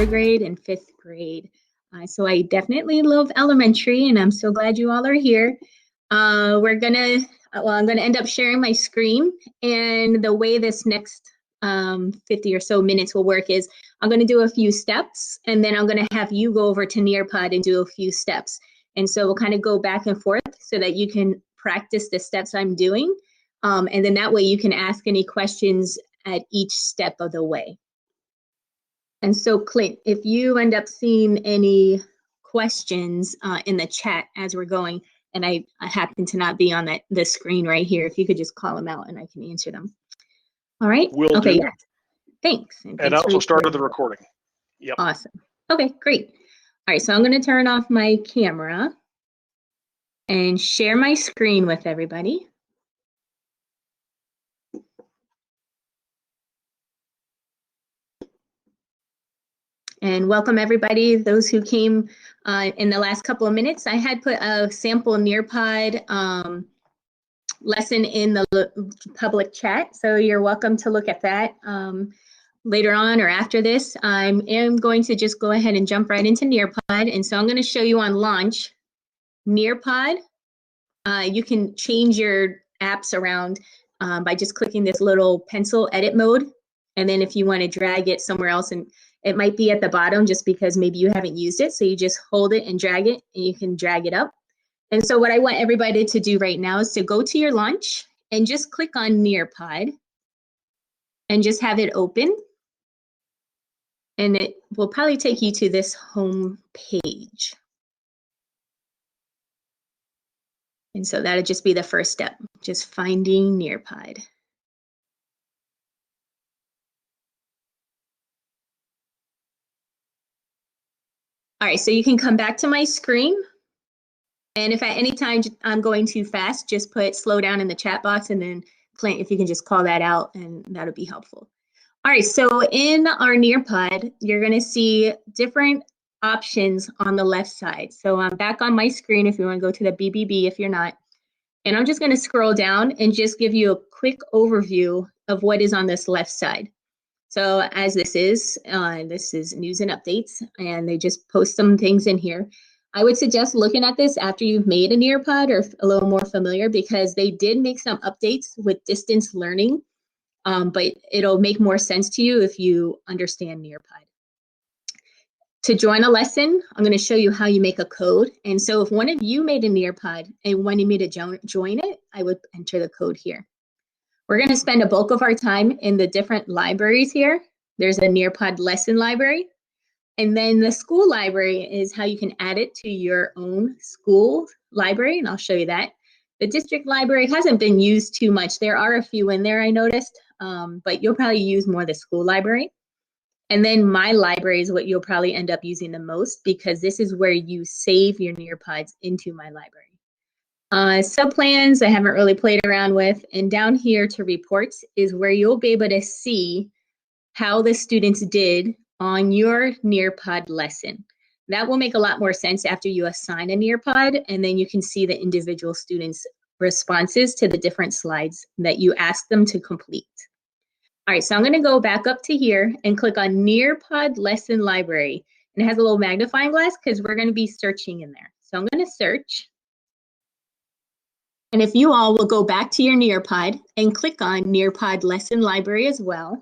third grade and fifth grade. So I definitely love elementary, and I'm so glad you all are here. I'm gonna end up sharing my screen, and the way this next 50 or so minutes will work is I'm gonna do a few steps, and then I'm gonna have you go over to Nearpod and do a few steps. And so we'll kind of go back and forth so that you can practice the steps I'm doing. And then that way you can ask any questions at each step of the way. And so Clint, if you end up seeing any questions in the chat as we're going, and I happen to not be on the screen right here, if you could just call them out and I can answer them. All right? Will do. Yeah. Thanks. And I also started the recording. Yep. Awesome. Okay, great. All right, so I'm going to turn off my camera and share my screen with everybody. And welcome everybody, those who came in the last couple of minutes. I had put a sample Nearpod lesson in the public chat, so you're welcome to look at that later on or after this. I am going to just go ahead and jump right into Nearpod, and so I'm going to show you on launch Nearpod. You can change your apps around by just clicking this little pencil edit mode, and then if you want to drag it somewhere else, and it might be at the bottom just because maybe you haven't used it, so you just hold it and drag it, and you can drag it up. And so what I want everybody to do right now is to go to your launch and just click on Nearpod and just have it open. And it will probably take you to this home page. And so that'll just be the first step, just finding Nearpod. All right, so you can come back to my screen. And if at any time I'm going too fast, just put slow down in the chat box, and then Clint, if you can just call that out, and that'll be helpful. All right, so in our Nearpod, you're gonna see different options on the left side. So I'm back on my screen if you wanna go to the BBB if you're not. And I'm just gonna scroll down and just give you a quick overview of what is on this left side. So as this is news and updates, and they just post some things in here. I would suggest looking at this after you've made a Nearpod or a little more familiar, because they did make some updates with distance learning, but it'll make more sense to you if you understand Nearpod. To join a lesson, I'm going to show you how you make a code. And so if one of you made a Nearpod and wanted me to join it, I would enter the code here. We're going to spend a bulk of our time in the different libraries here. There's a Nearpod lesson library. And then the school library is how you can add it to your own school library, and I'll show you that. The district library hasn't been used too much. There are a few in there, I noticed, but you'll probably use more the school library. And then my library is what you'll probably end up using the most, because this is where you save your Nearpods into my library. Subplans I haven't really played around with, and down here to reports is where you'll be able to see how the students did on your Nearpod lesson. That will make a lot more sense after you assign a Nearpod, and then you can see the individual students' responses to the different slides that you asked them to complete. All right, so I'm going to go back up to here and click on Nearpod Lesson Library. And it has a little magnifying glass because we're going to be searching in there. So I'm going to search. And if you all will go back to your Nearpod and click on Nearpod Lesson Library as well.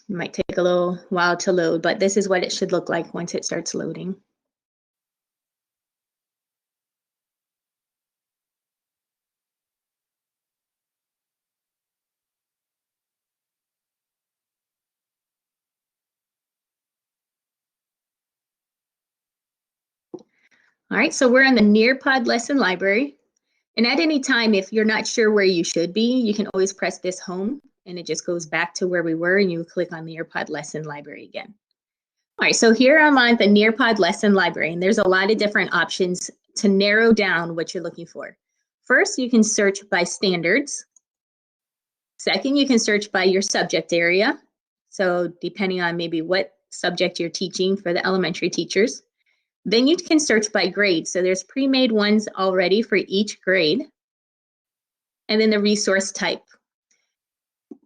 It might take a little while to load, but this is what it should look like once it starts loading. All right, so we're in the Nearpod Lesson Library. And at any time, if you're not sure where you should be, you can always press this home, and it just goes back to where we were, and you click on the Nearpod Lesson Library again. All right, so here I'm on the Nearpod Lesson Library, and there's a lot of different options to narrow down what you're looking for. First, you can search by standards. Second, you can search by your subject area. So depending on maybe what subject you're teaching for the elementary teachers. Then you can search by grade. So there's pre-made ones already for each grade. And then the resource type.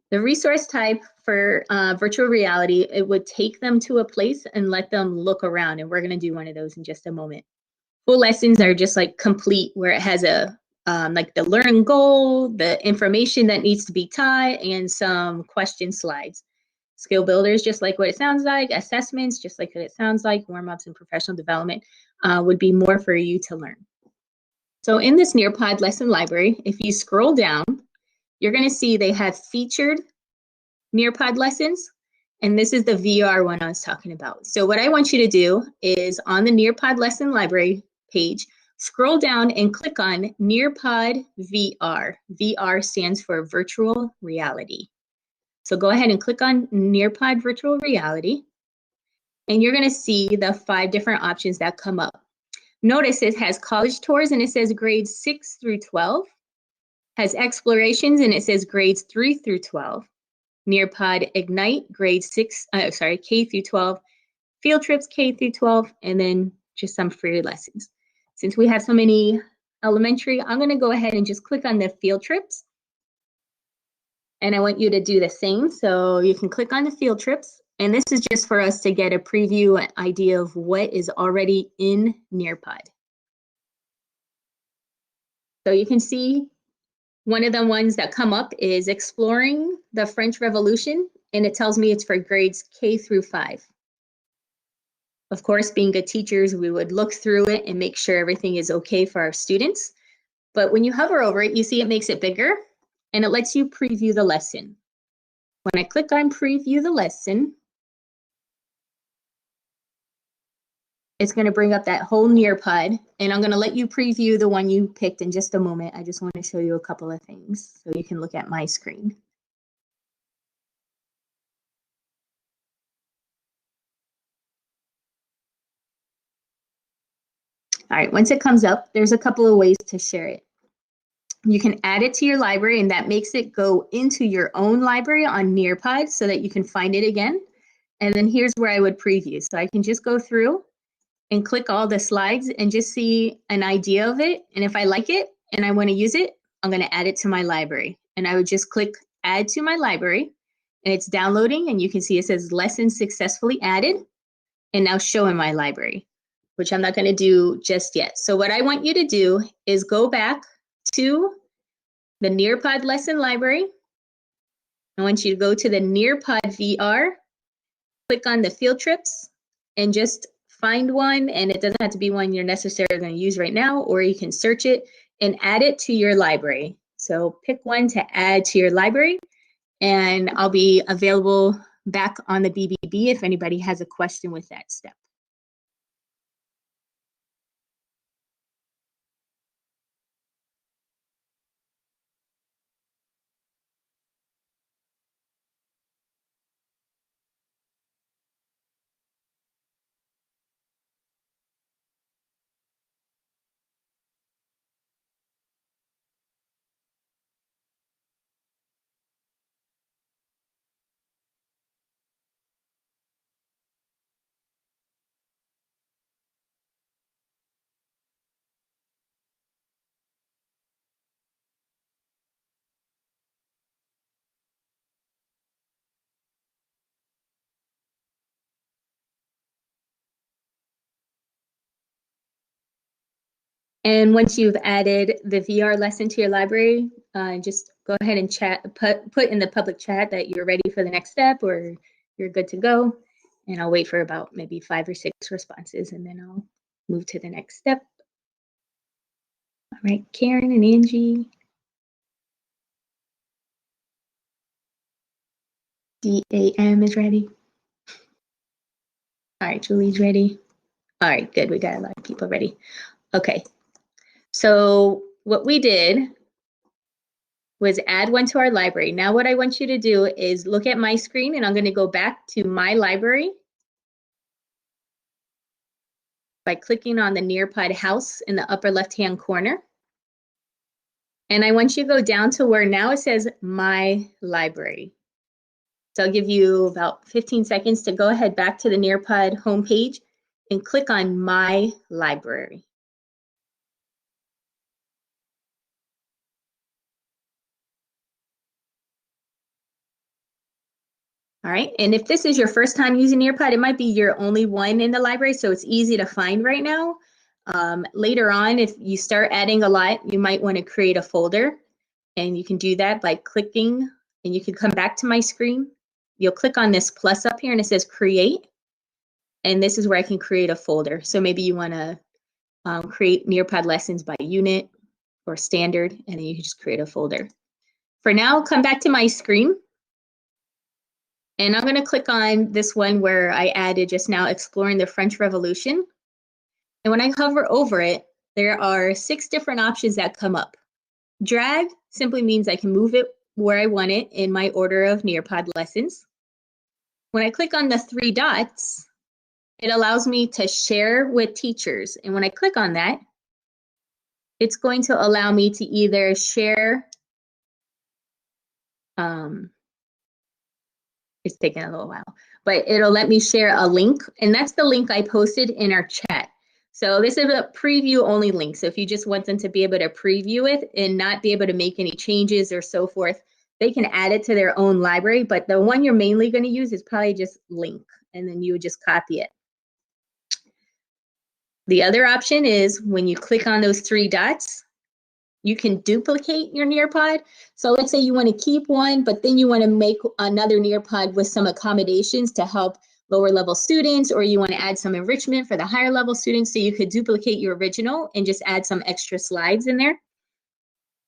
The resource type for virtual reality, it would take them to a place and let them look around. And we're going to do one of those in just a moment. Full lessons are just like complete, where it has a like the learning goal, the information that needs to be taught, and some question slides. Skill builders, just like what it sounds like. Assessments, just like what it sounds like. Warm-ups and professional development would be more for you to learn. So in this Nearpod lesson library, if you scroll down, you're going to see they have featured Nearpod lessons, and this is the VR one I was talking about. So what I want you to do is on the Nearpod lesson library page, scroll down and click on Nearpod VR. VR stands for virtual reality. So go ahead and click on Nearpod virtual reality, and you're going to see the 5 different options that come up. Notice it has college tours and it says grades 6 through 12, has explorations and it says grades 3 through 12, Nearpod Ignite grades K through 12, field trips K through 12, and then just some free lessons. Since we have so many elementary, I'm going to go ahead and just click on the field trips. And I want you to do the same. So you can click on the field trips. And this is just for us to get a preview idea of what is already in Nearpod. So you can see one of the ones that come up is Exploring the French Revolution. And it tells me it's for grades K through 5. Of course, being good teachers, we would look through it and make sure everything is okay for our students. But when you hover over it, you see it makes it bigger and it lets you preview the lesson. When I click on preview the lesson, it's going to bring up that whole Nearpod, and I'm going to let you preview the one you picked in just a moment. I just want to show you a couple of things so you can look at my screen. All right, once it comes up, there's a couple of ways to share it. You can add it to your library, and that makes it go into your own library on Nearpod so that you can find it again. And then here's where I would preview. So I can just go through and click all the slides and just see an idea of it. And if I like it and I want to use it, I'm going to add it to my library. And I would just click add to my library, and it's downloading, and you can see it says lesson successfully added and now show in my library, which I'm not going to do just yet. So what I want you to do is go back to the Nearpod lesson library. I want you to go to the Nearpod VR, click on the field trips, and just find one. And it doesn't have to be one you're necessarily going to use right now, or you can search it and add it to your library. So pick one to add to your library, and I'll be available back on the BBB if anybody has a question with that step. And once you've added the VR lesson to your library, just go ahead and put in the public chat that you're ready for the next step or you're good to go. And I'll wait for about maybe 5 or 6 responses, and then I'll move to the next step. All right, Karen and Angie. DAM is ready. All right, Julie's ready. All right, good. We got a lot of people ready. Okay. So what we did was add one to our library. Now what I want you to do is look at my screen, and I'm going to go back to my library by clicking on the Nearpod house in the upper left-hand corner. And I want you to go down to where now it says my library. So I'll give you about 15 seconds to go ahead back to the Nearpod homepage and click on My Library. All right, and if this is your first time using Nearpod, it might be your only one in the library, so it's easy to find right now. Later on, if you start adding a lot, you might want to create a folder, and you can do that by clicking, and you can come back to my screen. You'll click on this plus up here, and it says Create, and this is where I can create a folder. So maybe you want to create Nearpod lessons by unit or standard, and then you can just create a folder. For now, come back to my screen. And I'm going to click on this one where I added just now, Exploring the French Revolution. And when I hover over it, there are 6 different options that come up. Drag simply means I can move it where I want it in my order of Nearpod lessons. When I click on the 3 dots, it allows me to share with teachers. And when I click on that, it's going to allow me to either share, it's taking a little while, but it'll let me share a link, and that's the link I posted in our chat. So this is a preview only link. So if you just want them to be able to preview it and not be able to make any changes or so forth, they can add it to their own library, but the one you're mainly going to use is probably just link, and then you would just copy it. The other option is when you click on those 3 dots, you can duplicate your Nearpod. So let's say you want to keep one, but then you want to make another Nearpod with some accommodations to help lower level students, or you want to add some enrichment for the higher level students. So you could duplicate your original and just add some extra slides in there.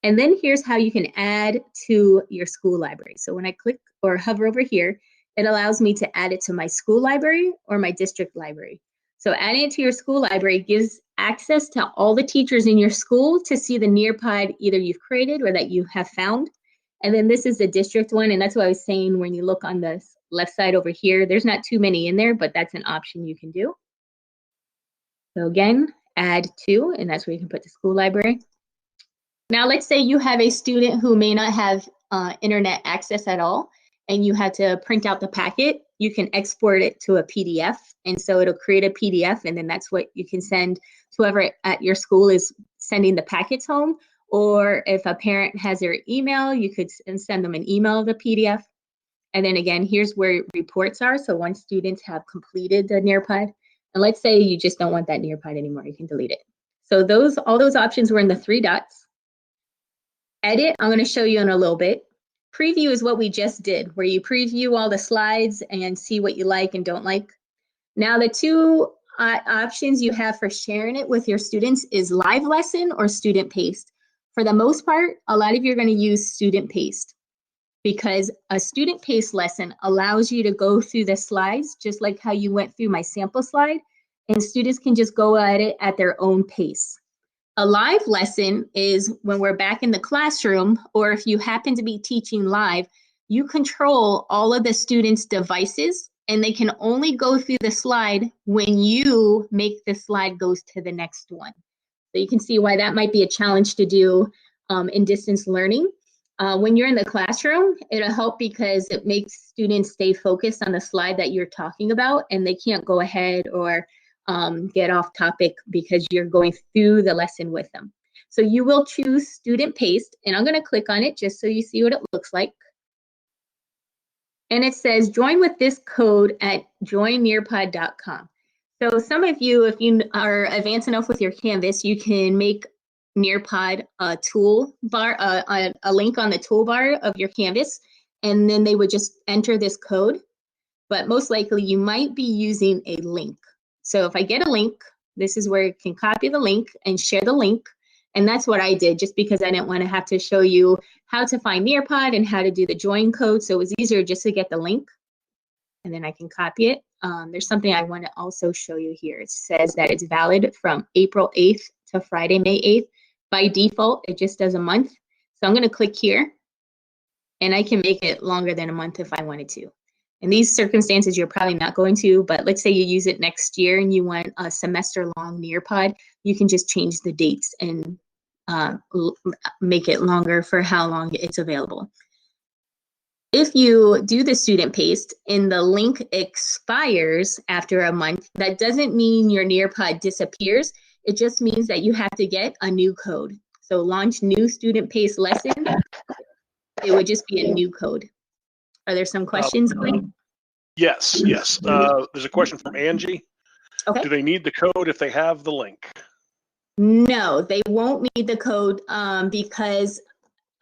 And then here's how you can add to your school library. So when I click or hover over here, it allows me to add it to my school library or my district library. So adding it to your school library gives access to all the teachers in your school to see the Nearpod either you've created or that you have found. And then this is the district one, and that's what I was saying when you look on the left side over here, there's not too many in there, but that's an option you can do. So again, add to, and that's where you can put the school library. Now let's say you have a student who may not have internet access at all, and you had to print out the packet. You can export it to a PDF, and so it'll create a PDF, and then that's what you can send to whoever at your school is sending the packets home. Or if a parent has their email, you could send them an email of the PDF. And then again, here's where reports are. So once students have completed the Nearpod, and let's say you just don't want that Nearpod anymore, you can delete it. So all those options were in the 3 dots. Edit, I'm going to show you in a little bit. Preview is what we just did, where you preview all the slides and see what you like and don't like. Now the 2 options you have for sharing it with your students is live lesson or student paced. For the most part, a lot of you are going to use student paced, because a student paced lesson allows you to go through the slides just like how you went through my sample slide, and students can just go at it at their own pace. A live lesson is when we're back in the classroom, or if you happen to be teaching live, you control all of the students' devices, and they can only go through the slide when you make the slide goes to the next one. So you can see why that might be a challenge to do in distance learning. When you're in the classroom, it'll help because it makes students stay focused on the slide that you're talking about, and they can't go ahead or get off topic because you're going through the lesson with them. So you will choose student paced, and I'm going to click on it just so you see what it looks like. And it says join with this code at joinnearpod.com. So some of you, if you are advanced enough with your Canvas, you can make Nearpod a toolbar, a link on the toolbar of your Canvas, and then they would just enter this code. But most likely you might be using a link. So if I get a link, this is where you can copy the link and share the link. And that's what I did, just because I didn't want to have to show you how to find Nearpod and how to do the join code. So it was easier just to get the link, and then I can copy it. There's something I want to also show you here. It says that it's valid from April 8th to Friday, May 8th. By default, it just does a month. So I'm going to click here, and I can make it longer than a month if I wanted to. In these circumstances, you're probably not going to, but let's say you use it next year and you want a semester-long Nearpod, you can just change the dates and make it longer for how long it's available. If you do the student paste and the link expires after a month, that doesn't mean your Nearpod disappears. It just means that you have to get a new code. So launch new student paste lesson. It would just be a new code. Are there some questions, Clint? Yes. There's a question from Angie. Okay. Do they need the code if they have the link? No, they won't need the code because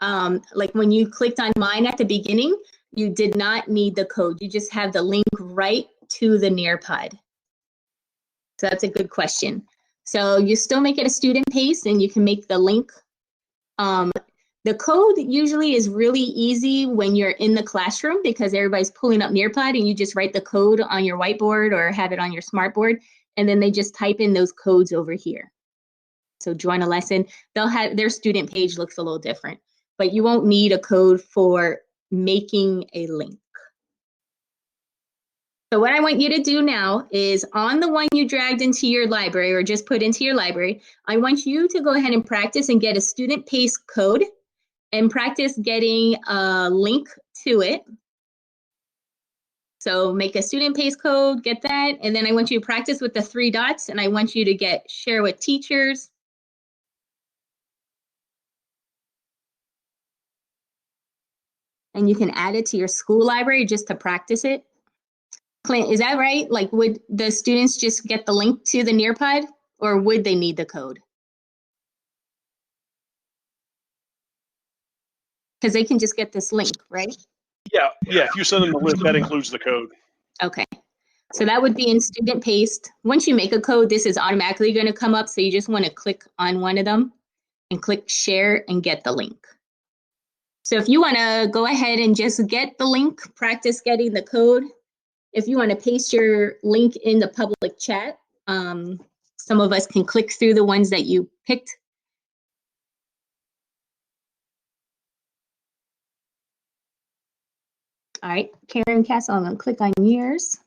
like when you clicked on mine at the beginning, you did not need the code. You just have the link right to the Nearpod. So that's a good question. So you still make it a student paste and you can make the link. The code usually is really easy when you're in the classroom because everybody's pulling up Nearpod and you just write the code on your whiteboard or have it on your smartboard, and then they just type in those codes over here. So join a lesson, they'll have their student page looks a little different, but you won't need a code for making a link. So what I want you to do now is on the one you dragged into your library or just put into your library, I want you to go ahead and practice and get a student paste code and practice getting a link to it. So make a student paste code, get that, and then I want you to practice with the 3 dots, and I want you to get share with teachers. And you can add it to your school library just to practice it. Clint, is that right? Like, would the students just get the link to the Nearpod, or would they need the code? Because they can just get this link, right? Yeah. If you send them the link, that includes the code. Okay. So that would be in student paste. Once you make a code, this is automatically going to come up. So you just want to click on one of them and click share and get the link. So if you want to go ahead and just get the link, practice getting the code. If you want to paste your link in the public chat, some of us can click through the ones that you picked. All right, Karen Castle, I'm going to click on yours.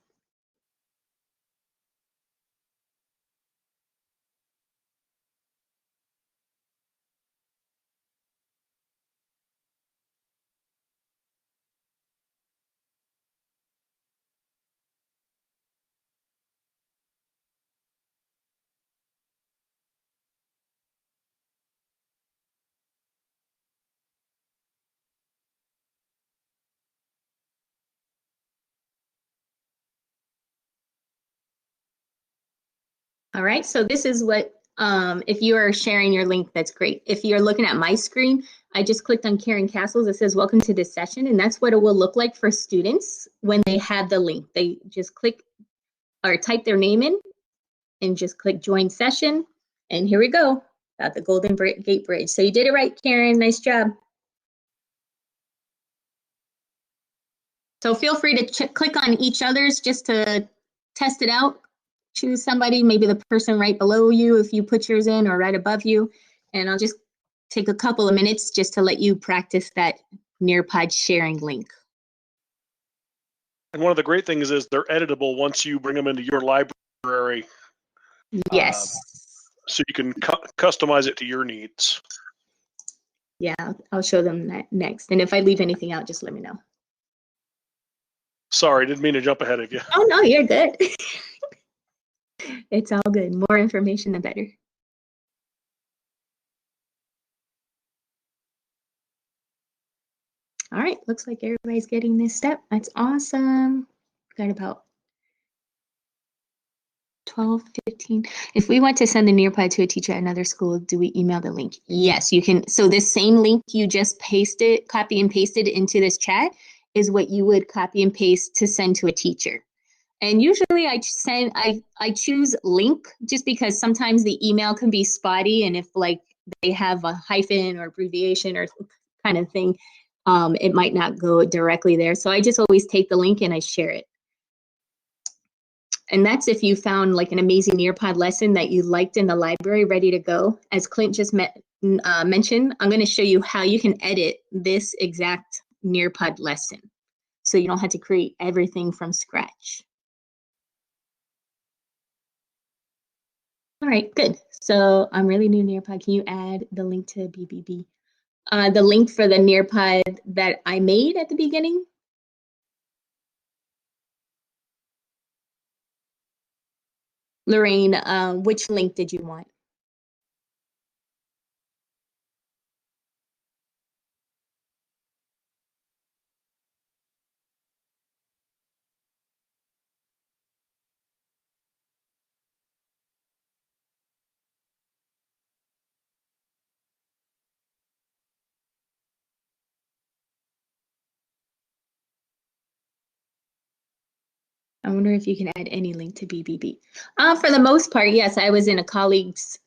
All right, so this is what, if you are sharing your link, that's great. If you're looking at my screen, I just clicked on Karen Castles. It says, welcome to this session. And that's what it will look like for students when they have the link. They just click or type their name in and just click join session. And here we go, about the Golden Gate Bridge. So you did it right, Karen, nice job. So feel free to click on each other's just to test it out. Choose somebody, maybe the person right below you if you put yours in, or right above you. And I'll just take a couple of minutes just to let you practice that Nearpod sharing link. And one of the great things is they're editable once you bring them into your library. Yes. So you can customize it to your needs. Yeah, I'll show them that next. And if I leave anything out, just let me know. Sorry, didn't mean to jump ahead of you. Oh, no, you're good. It's all good. More information, the better. All right, looks like everybody's getting this step. That's awesome. Got about 12, 15. If we want to send a Nearpod to a teacher at another school, do we email the link? Yes, you can. So this same link you just pasted, copy and pasted into this chat is what you would copy and paste to send to a teacher. And usually I choose link just because sometimes the email can be spotty, and if like they have a hyphen or abbreviation or kind of thing, it might not go directly there. So I just always take the link and I share it. And that's if you found like an amazing Nearpod lesson that you liked in the library, ready to go. As Clint just mentioned, I'm going to show you how you can edit this exact Nearpod lesson, so you don't have to create everything from scratch. All right, good. So I'm really new to Nearpod. Can you add the link to BBB? the link for the Nearpod that I made at the beginning? Lorraine, which link did you want? I wonder if you can add any link to BBB. For the most part, yes, I was in a colleague's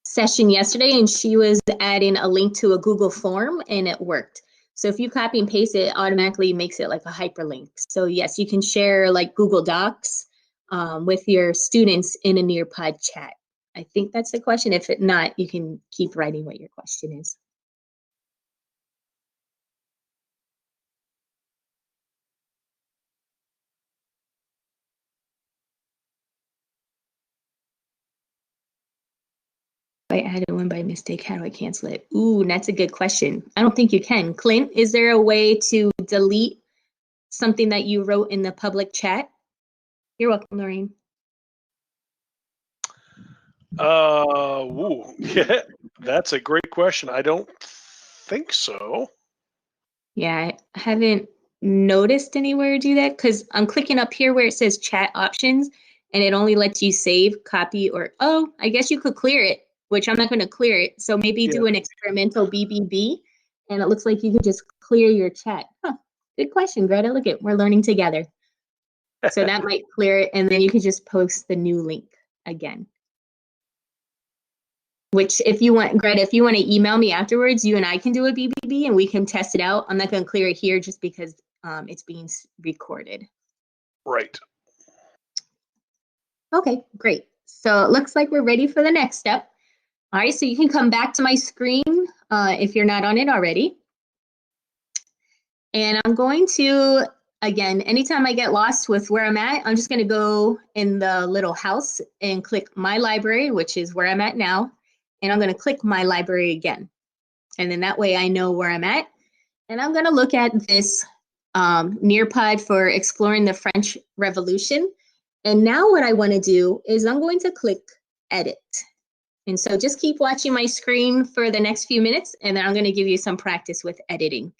session yesterday and she was adding a link to a Google form and it worked. So if you copy and paste it, automatically makes it like a hyperlink. So yes, you can share like Google Docs with your students in a Nearpod chat. I think that's the question. If not, you can keep writing what your question is. If I added one by mistake, how do I cancel it? Ooh, that's a good question. I don't think you can. Clint, is there a way to delete something that you wrote in the public chat? You're welcome, Lorraine. Yeah, that's a great question. I don't think so. Yeah, I haven't noticed anywhere to do that because I'm clicking up here where it says chat options and it only lets you save, copy, or, oh, I guess you could clear it, which I'm not going to clear it. So maybe do an experimental BBB and it looks like you could just clear your chat. Huh, good question, Greta. Look at, we're learning together. So that might clear it and then you could just post the new link again. Which if you want, Greta, if you want to email me afterwards, you and I can do a BBB and we can test it out. I'm not going to clear it here just because it's being recorded. Right. Okay, great. So it looks like we're ready for the next step. All right, so you can come back to my screen if you're not on it already. And I'm going to, again, anytime I get lost with where I'm at, I'm just going to go in the little house and click My Library, which is where I'm at now. And I'm going to click My Library again. And then that way I know where I'm at. And I'm going to look at this Nearpod for exploring the French Revolution. And now what I want to do is I'm going to click Edit. And so just keep watching my screen for the next few minutes, and then I'm going to give you some practice with editing.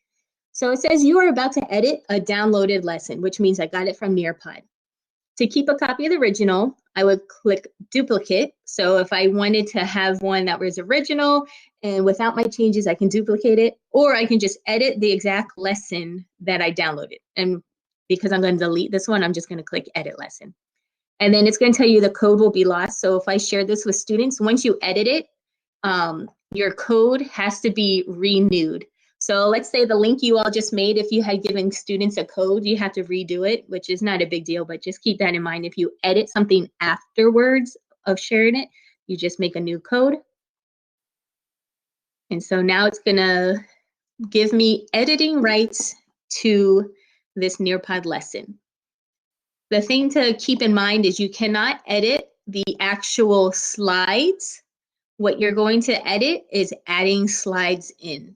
So it says you are about to edit a downloaded lesson, which means I got it from Nearpod. To keep a copy of the original, I would click duplicate. So if I wanted to have one that was original and without my changes, I can duplicate it, or I can just edit the exact lesson that I downloaded. And because I'm going to delete this one, I'm just going to click edit lesson. And then it's going to tell you the code will be lost. So if I share this with students, once you edit it, your code has to be renewed. So let's say the link you all just made, if you had given students a code, you have to redo it, which is not a big deal, but just keep that in mind. If you edit something afterwards of sharing it, you just make a new code. And so now it's gonna give me editing rights to this Nearpod lesson. The thing to keep in mind is you cannot edit the actual slides. What you're going to edit is adding slides in.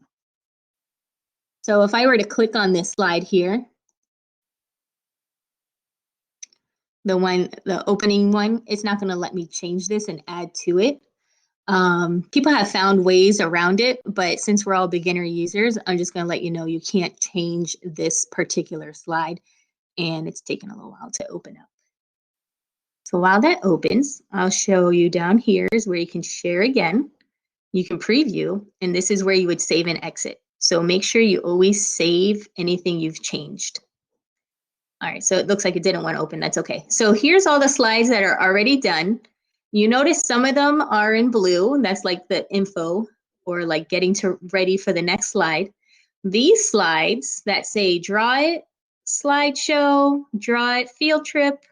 So if I were to click on this slide here, the opening one, it's not going to let me change this and add to it. People have found ways around it, but since we're all beginner users, I'm just going to let you know you can't change this particular slide, and it's taken a little while to open up. So while that opens, I'll show you down here is where you can share again. You can preview, and this is where you would save and exit. So make sure you always save anything you've changed. All right, so it looks like it didn't want to open. That's okay. So here's all the slides that are already done. You notice some of them are in blue. That's like the info or like getting ready for the next slide. These slides that say draw it, slideshow, draw it, field trip,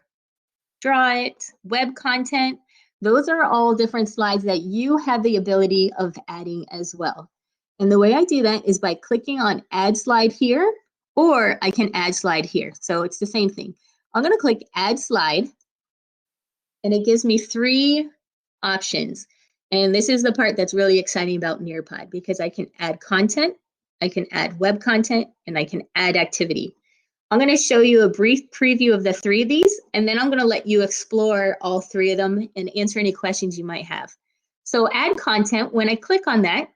draw it, web content, those are all different slides that you have the ability of adding as well. And the way I do that is by clicking on add slide here, or I can add slide here. So it's the same thing. I'm going to click add slide, and it gives me 3 options. And this is the part that's really exciting about Nearpod because I can add content, I can add web content, and I can add activity. I'm going to show you a brief preview of the 3 of these, and then I'm going to let you explore all 3 of them and answer any questions you might have. So add content, when I click on that,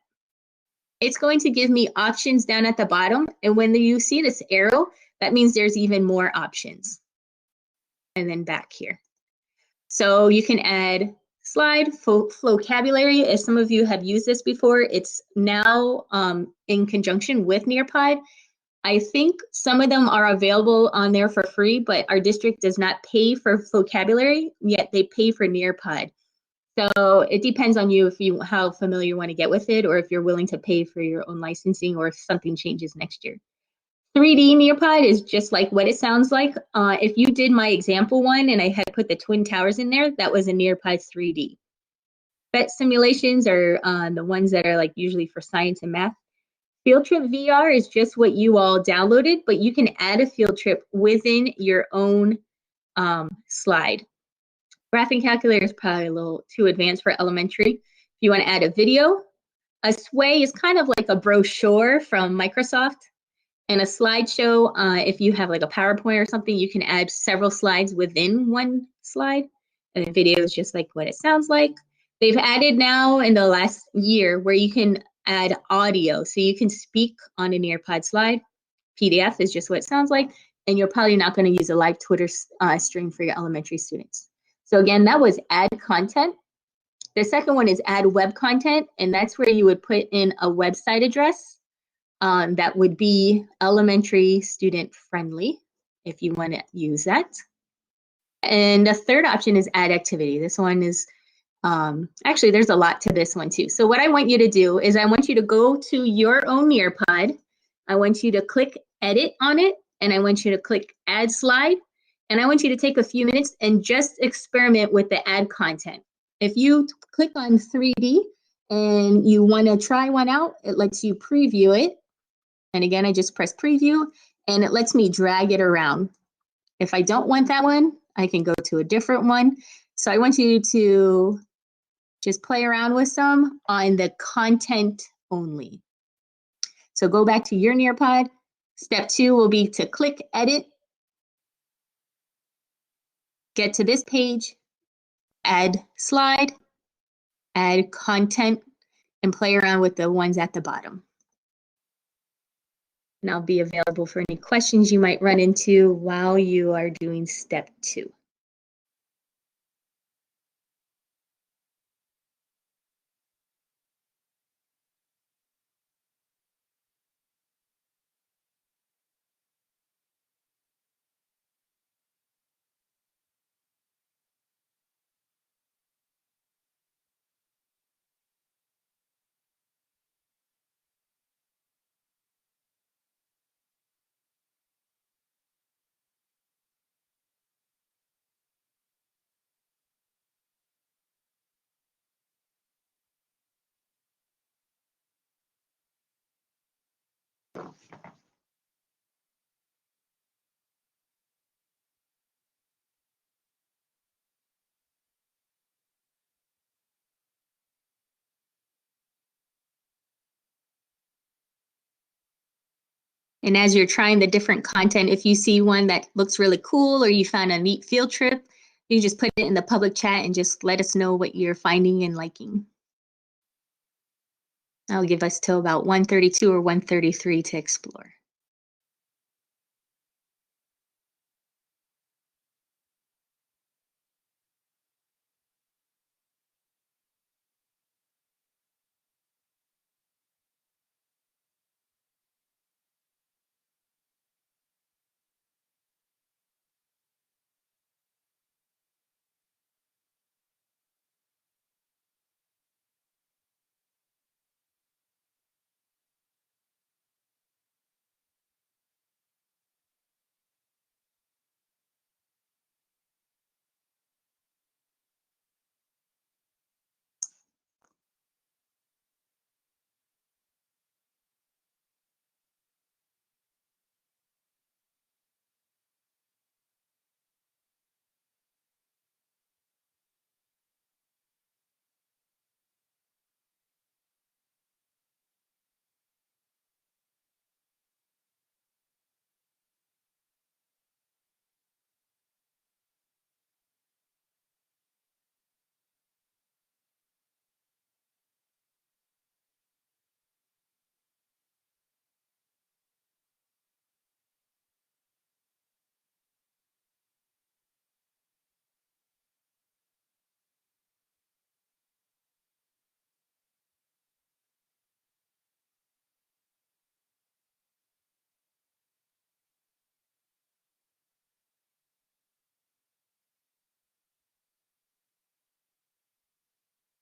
it's going to give me options down at the bottom. And when you see this arrow, that means there's even more options. And then back here. So you can add slide, vocabulary, as some of you have used this before. It's now in conjunction with Nearpod. I think some of them are available on there for free, but our district does not pay for vocabulary, yet they pay for Nearpod. So it depends on you how familiar you want to get with it, or if you're willing to pay for your own licensing, or if something changes next year. 3D Nearpod is just like what it sounds like. If you did my example one and I had put the Twin Towers in there, that was a Nearpod 3D. PhET simulations are the ones that are like usually for science and math. Field Trip VR is just what you all downloaded, but you can add a field trip within your own slide. Graphing calculator is probably a little too advanced for elementary. If you want to add a video, a sway is kind of like a brochure from Microsoft. And a slideshow, if you have like a PowerPoint or something, you can add several slides within one slide. And the video is just like what it sounds like. They've added now in the last year where you can add audio. So you can speak on a Nearpod slide. PDF is just what it sounds like. And you're probably not going to use a live Twitter stream for your elementary students. So again, that was add content. The second one is add web content. And that's where you would put in a website address. That would be elementary student friendly if you want to use that. And the third option is add activity. This one is, actually there's a lot to this one too. So what I want you to do is I want you to go to your own Nearpod. I want you to click edit on it, and I want you to click add slide. And I want you to take a few minutes and just experiment with the add content. If you click on 3D and you want to try one out, it lets you preview it. And again, I just press preview and it lets me drag it around. If I don't want that one, I can go to a different one. So I want you to just play around with some on the content only. So go back to your Nearpod. Step 2 will be to click edit, get to this page, add slide, add content, and play around with the ones at the bottom. And I'll be available for any questions you might run into while you are doing step 2. And as you're trying the different content, if you see one that looks really cool or you found a neat field trip, you just put it in the public chat and just let us know what you're finding and liking. That'll give us till about 1:32 or 1:33 to explore.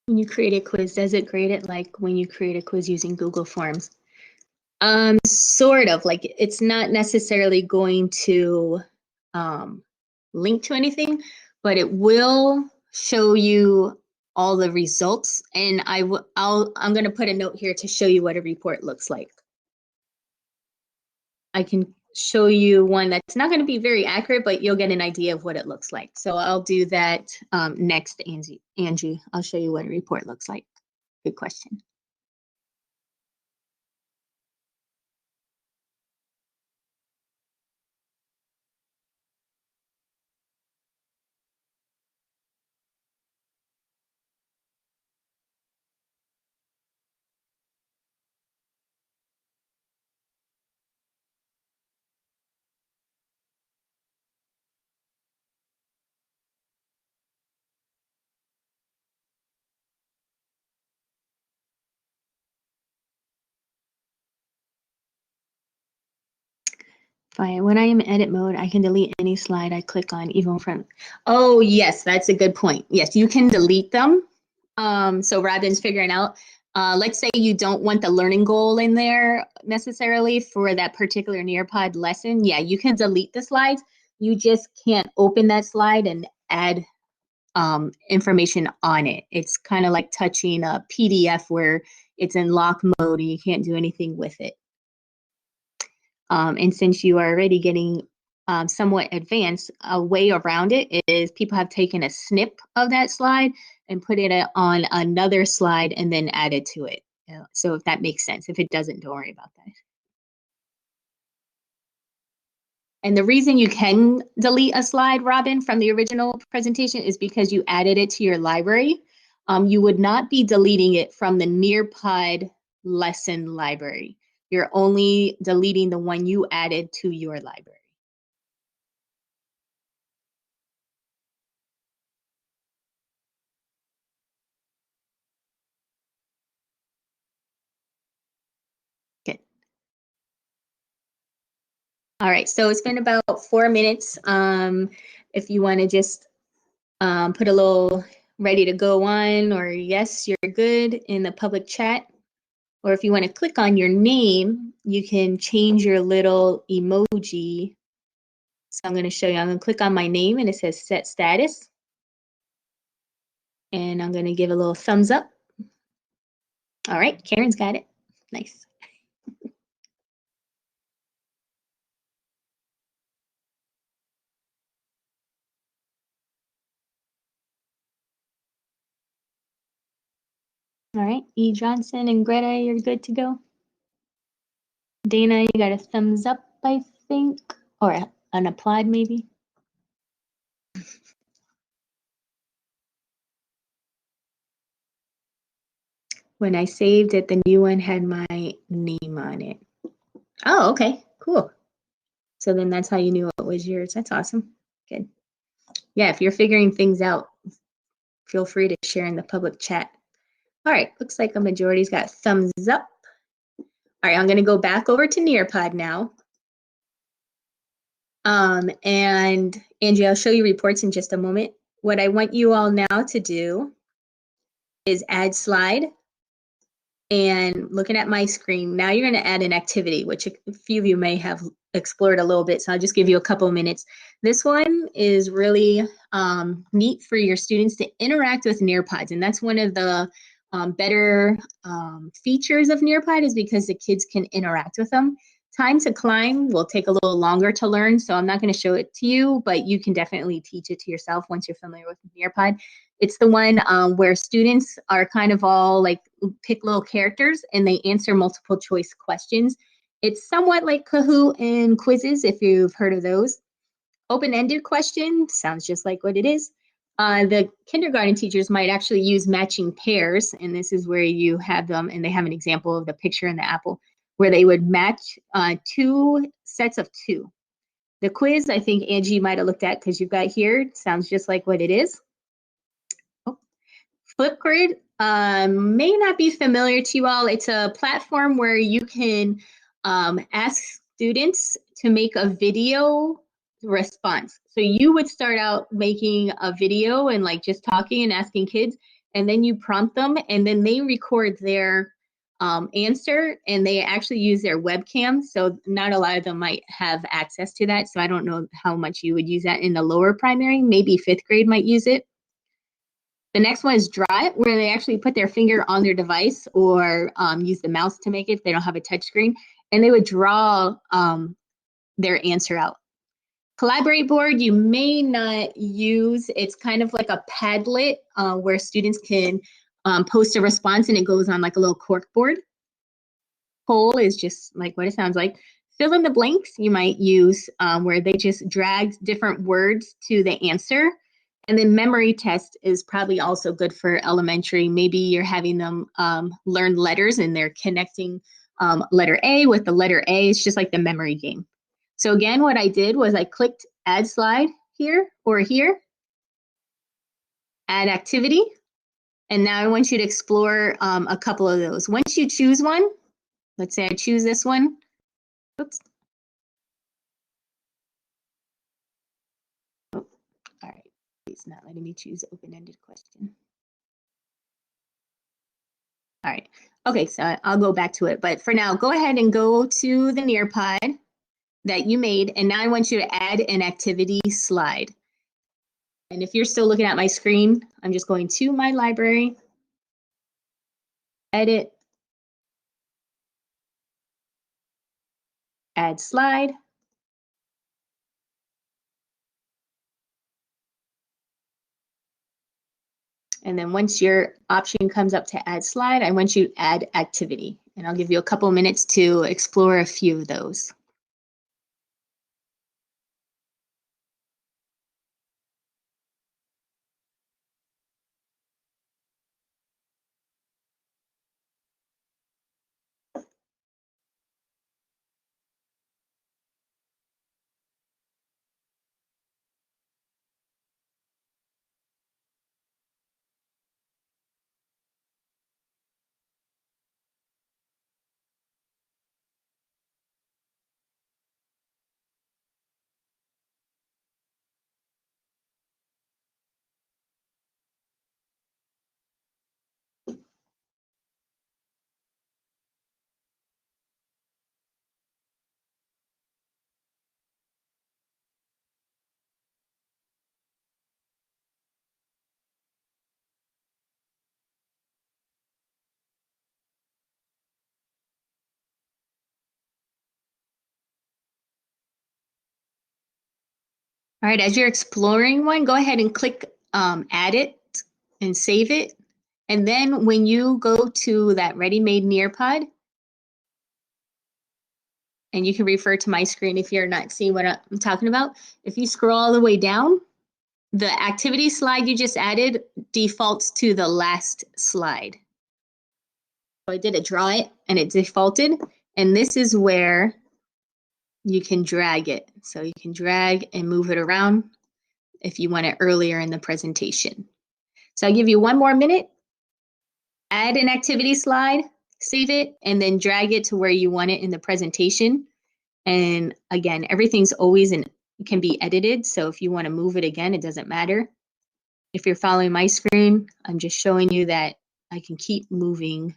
When you create a quiz, does it grade it like when you create a quiz using Google Forms? Sort of, like it's not necessarily going to link to anything, but it will show you all the results. And I'm going to put a note here to show you what a report looks like. I can show you one that's not going to be very accurate, but you'll get an idea of what it looks like. So I'll do that next, Angie. I'll show you what a report looks like. Good question. Fine. When I am in edit mode, I can delete any slide I click on, even from. Oh, yes, that's a good point. Yes, you can delete them. So Robin's figuring out, let's say you don't want the learning goal in there necessarily for that particular Nearpod lesson. Yeah, you can delete the slides. You just can't open that slide and add information on it. It's kind of like touching a PDF where it's in lock mode and you can't do anything with it. And since you are already getting somewhat advanced, a way around it is people have taken a snip of that slide and put it on another slide and then added to it. So if that makes sense. If it doesn't, don't worry about that. And the reason you can delete a slide, Robin, from the original presentation is because you added it to your library. You would not be deleting it from the Nearpod lesson library. You're only deleting the one you added to your library. Good. All right, so it's been about 4 minutes. If you want to just put a little ready to go on or yes, you're good in the public chat. Or if you want to click on your name, you can change your little emoji. So I'm going to show you. I'm going to click on my name and it says set status. And I'm going to give a little thumbs up. All right, Karen's got it. Nice. All right, E. Johnson and Greta, you're good to go. Dana, you got a thumbs up, I think, or an applaud maybe. When I saved it, the new one had my name on it. Oh, okay, cool. So then that's how you knew it was yours. That's awesome. Good. Yeah, if you're figuring things out, feel free to share in the public chat. All right, looks like a majority's got thumbs up. All right, I'm gonna go back over to Nearpod now. And Angie, I'll show you reports in just a moment. What I want you all now to do is add slide. And looking at my screen, now you're going to add an activity, which a few of you may have explored a little bit. So I'll just give you a couple of minutes. This one is really neat for your students to interact with Nearpods. And that's one of the better features of Nearpod is because the kids can interact with them. Time to climb will take a little longer to learn, so I'm not going to show it to you, but you can definitely teach it to yourself once you're familiar with Nearpod. It's the one where students are kind of all like pick little characters and they answer multiple choice questions. It's somewhat like Kahoot and quizzes, if you've heard of those. Open-ended question, sounds just like what it is. The kindergarten teachers might actually use matching pairs, and this is where you have them, and they have an example of the picture in the apple, where they would match 2 sets of 2. The quiz, I think Angie might have looked at because you've got here, sounds just like what it is. Oh. Flipgrid may not be familiar to you all. It's a platform where you can ask students to make a video response. So you would start out making a video and like just talking and asking kids, and then you prompt them, and then they record their answer, and they actually use their webcam. So not a lot of them might have access to that. So I don't know how much you would use that in the lower primary. Maybe fifth grade might use it. The next one is draw it, where they actually put their finger on their device or use the mouse to make it if they don't have a touch screen, and they would draw their answer out. Collaborate board, you may not use. It's kind of like a Padlet where students can post a response and it goes on like a little cork board. Poll is just like what it sounds like. Fill in the blanks you might use where they just drag different words to the answer. And then memory test is probably also good for elementary. Maybe you're having them learn letters and they're connecting letter A with the letter A. It's just like the memory game. So again, what I did was I clicked add slide here or here, add activity. And now I want you to explore a couple of those. Once you choose one, let's say I choose this one. Oops. Oh, all right. It's not letting me choose open-ended question. All right. Okay, so I'll go back to it. But for now, go ahead and go to the Nearpod that you made. And now I want you to add an activity slide. And if you're still looking at my screen, I'm just going to my library, edit, add slide. And then once your option comes up to add slide, I want you to add activity. And I'll give you a couple minutes to explore a few of those. All right, as you're exploring one, go ahead and click add it and save it. And then when you go to that ready-made Nearpod, and you can refer to my screen if you're not seeing what I'm talking about. If you scroll all the way down, the activity slide you just added defaults to the last slide. So I did a draw it and it defaulted. And this is where you can drag it. So you can drag and move it around if you want it earlier in the presentation. So I'll give you one more minute, add an activity slide, save it, and then drag it to where you want it in the presentation. And again, everything's always can be edited. So if you want to move it again, it doesn't matter. If you're following my screen, I'm just showing you that I can keep moving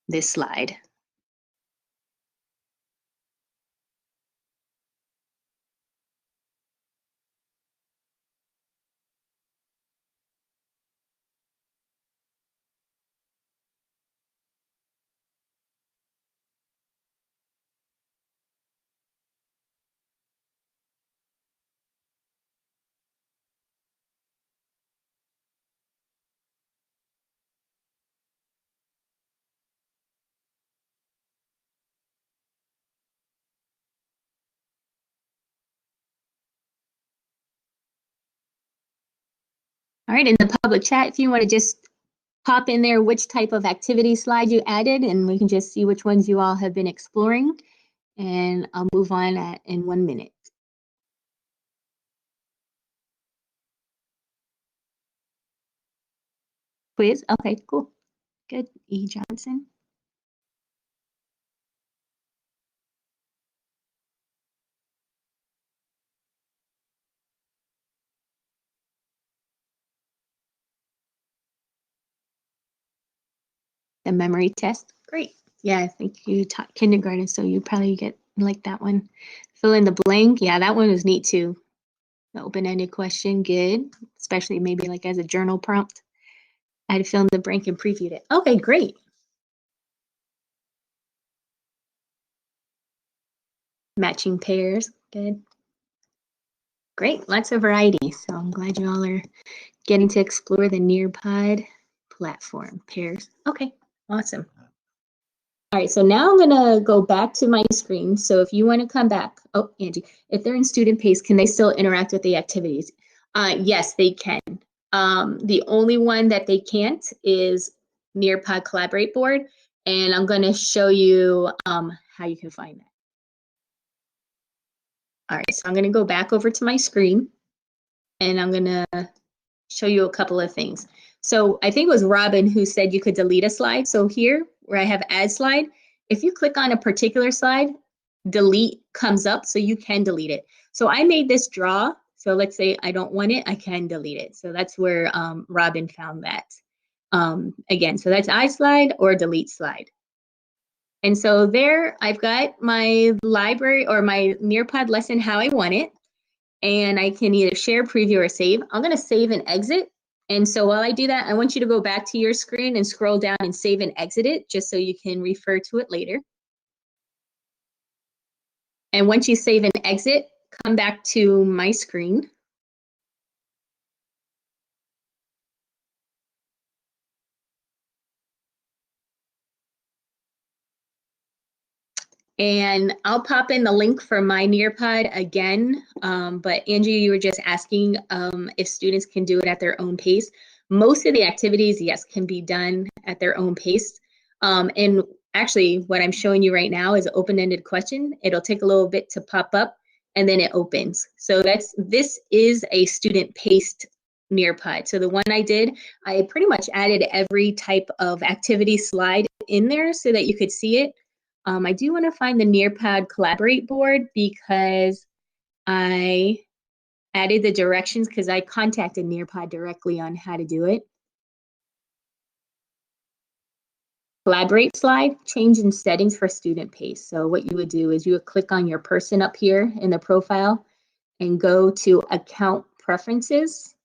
this slide. All right, in the public chat, if you want to just pop in there which type of activity slide you added, and we can just see which ones you all have been exploring. And I'll move on in 1 minute. Quiz, okay, cool. Good, E. Johnson. The memory test. Great. Yeah, I think you taught kindergarten, so you probably get like that one. Fill in the blank. Yeah, that one was neat too. The open-ended question, good. Especially maybe like as a journal prompt. I had to fill in the blank and previewed it. Okay, great. Matching pairs, good. Great, lots of variety. So I'm glad you all are getting to explore the Nearpod platform. Pairs, okay, awesome. All right, so now I'm gonna go back to my screen. So if you wanna come back, oh, Angie, if they're in student pace, can they still interact with the activities? Yes, they can. The only one that they can't is Nearpod Collaborate Board, and I'm gonna show you how you can find that. All right, so I'm gonna go back over to my screen, and I'm gonna show you a couple of things. So I think it was Robin who said you could delete a slide. So here, where I have add slide, if you click on a particular slide, delete comes up, so you can delete it. So I made this draw. So let's say I don't want it, I can delete it. So that's where Robin found that. Again, so that's add slide or delete slide. And so there I've got my library or my Nearpod lesson how I want it. And I can either share, preview, or save. I'm gonna save and exit. And so while I do that, I want you to go back to your screen and scroll down and save and exit it, just so you can refer to it later. And once you save and exit, come back to my screen. And I'll pop in the link for my Nearpod again. But Angie, you were just asking if students can do it at their own pace. Most of the activities, yes, can be done at their own pace. And actually, what I'm showing you right now is an open-ended question. It'll take a little bit to pop up, and then it opens. So this is a student-paced Nearpod. So the one I did, I pretty much added every type of activity slide in there so that you could see it. I do want to find the Nearpod Collaborate board because I added the directions because I contacted Nearpod directly on how to do it. Collaborate slide, change in settings for student pace. So what you would do is you would click on your person up here in the profile and go to account preferences.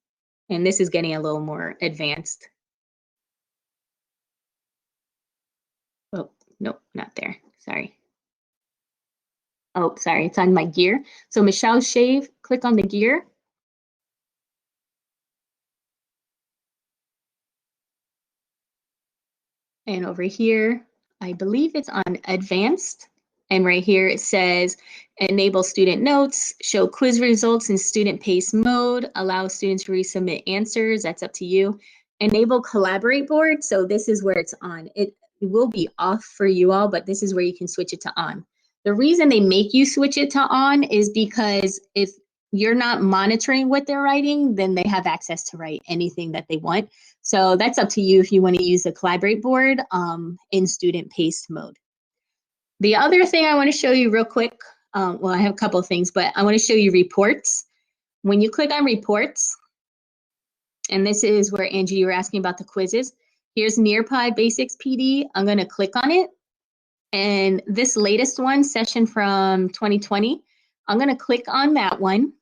And this is getting a little more advanced. Oh, nope, not there. Sorry. Oh, sorry, it's on my gear. So Michelle Shave, click on the gear. And over here, I believe it's on advanced. And right here it says enable student notes, show quiz results in student pace mode, allow students to resubmit answers. That's up to you. Enable collaborate board. So this is where it's on. It will be off for you all, but this is where you can switch it to on. The reason they make you switch it to on is because if you're not monitoring what they're writing, then they have access to write anything that they want. So that's up to you if you want to use the collaborate board in student paced mode. The other thing I want to show you real quick, well, I have a couple of things, but I want to show you reports. When you click on reports, and this is where Angie, you were asking about the quizzes. Here's Nearpod Basics PD. I'm going to click on it. And this latest one, session from 2020, I'm going to click on that one.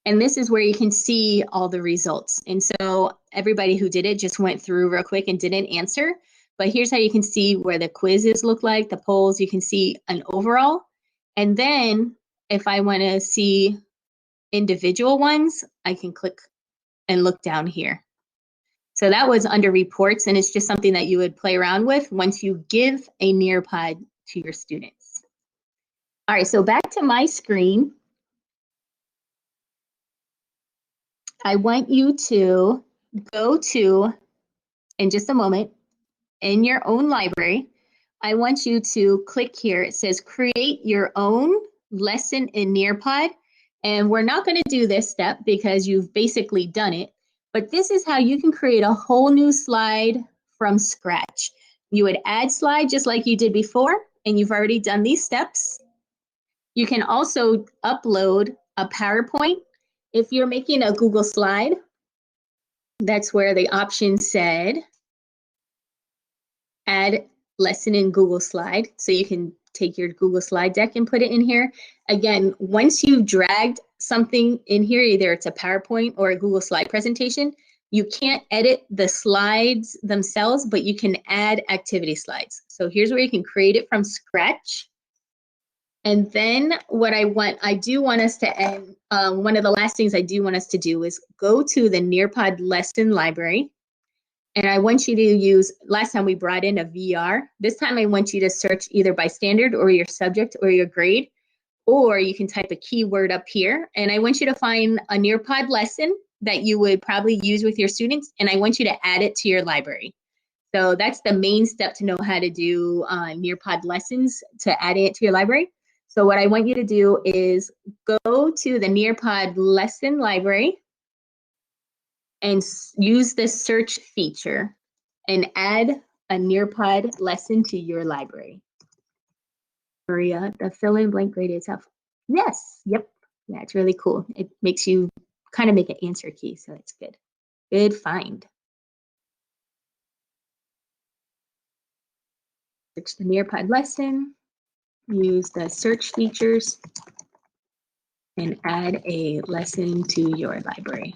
And this is where you can see all the results. And so everybody who did it just went through real quick and didn't answer. But here's how you can see where the quizzes look like, the polls, you can see an overall. And then if I want to see individual ones, I can click and look down here. So that was under reports, and it's just something that you would play around with once you give a Nearpod to your students. All right, so back to my screen. I want you to go to, in just a moment, in your own library, I want you to click here. It says create your own lesson in Nearpod. And we're not going to do this step because you've basically done it. But this is how you can create a whole new slide from scratch. You would add slide just like you did before, and you've already done these steps. You can also upload a PowerPoint. If you're making a Google slide, that's where the option said add lesson in Google Slide. So you can take your Google Slide deck and put it in here. Again, once you've dragged something in here, either it's a PowerPoint or a Google Slide presentation, you can't edit the slides themselves, but you can add activity slides. So here's where you can create it from scratch. And then what I do want us to end, one of the last things I do want us to do is go to the Nearpod lesson library. And I want you to use, last time we brought in a VR. This time I want you to search either by standard or your subject or your grade, or you can type a keyword up here. And I want you to find a Nearpod lesson that you would probably use with your students, and I want you to add it to your library. So that's the main step to know how to do Nearpod lessons, to add it to your library. So what I want you to do is go to the Nearpod lesson library and use the search feature and add a Nearpod lesson to your library. Maria, the fill in blank grade itself. Yes, yep. Yeah, it's really cool. It makes you kind of make an answer key, so it's good. Good find. Search the Nearpod lesson, use the search features, and add a lesson to your library.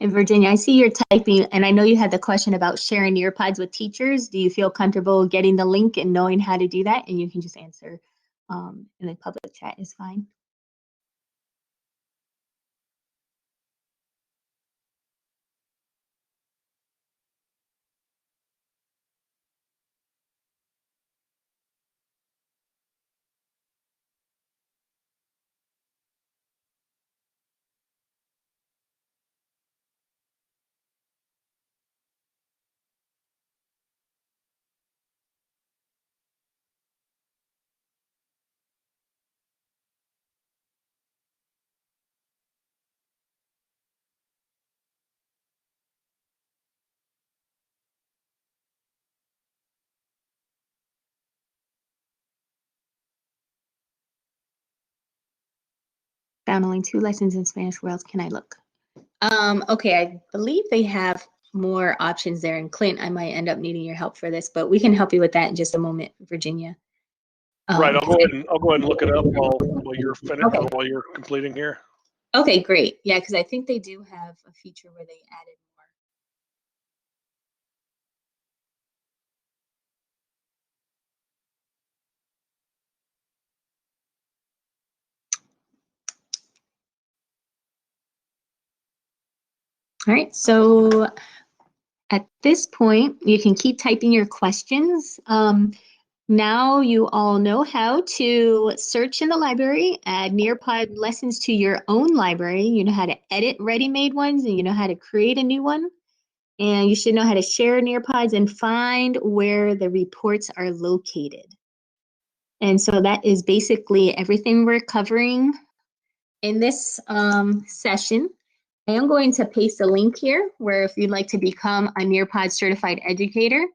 And Virginia, I see you're typing, and I know you had the question about sharing Nearpods with teachers. Do you feel comfortable getting the link and knowing how to do that? And you can just answer in the public chat is fine. Found only 2 lessons in Spanish. Where else can I look? Okay, I believe they have more options there. And Clint, I might end up needing your help for this, but we can help you with that in just a moment, Virginia. Right, I'll go ahead and look it up while you're Okay. while you're completing here. Okay, great. Yeah, because I think they do have a feature where they added more. All right, so at this point, you can keep typing your questions. Now you all know how to search in the library, add Nearpod lessons to your own library. You know how to edit ready-made ones, and you know how to create a new one. And you should know how to share Nearpods and find where the reports are located. And so that is basically everything we're covering in this session. I am going to paste a link here where if you'd like to become a Nearpod certified educator,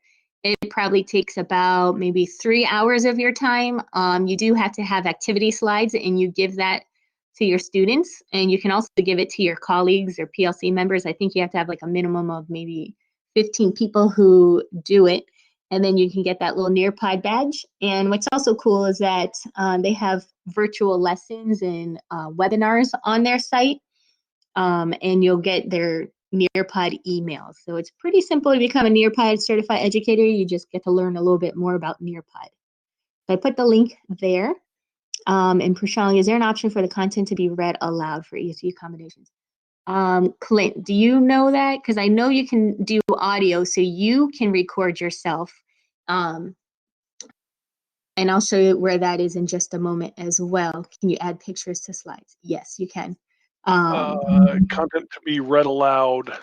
it probably takes about maybe 3 hours of your time. You do have to have activity slides, and you give that to your students, and you can also give it to your colleagues or PLC members. I think you have to have like a minimum of maybe 15 people who do it, and then you can get that little Nearpod badge. And what's also cool is that they have virtual lessons and webinars on their site. And you'll get their Nearpod emails. So it's pretty simple to become a Nearpod certified educator. You just get to learn a little bit more about Nearpod. So I put the link there. And Prashant, is there an option for the content to be read aloud for ESU accommodations? Clint, do you know that? Because I know you can do audio, so you can record yourself. And I'll show you where that is in just a moment as well. Can you add pictures to slides? Yes, you can. Content to be read aloud.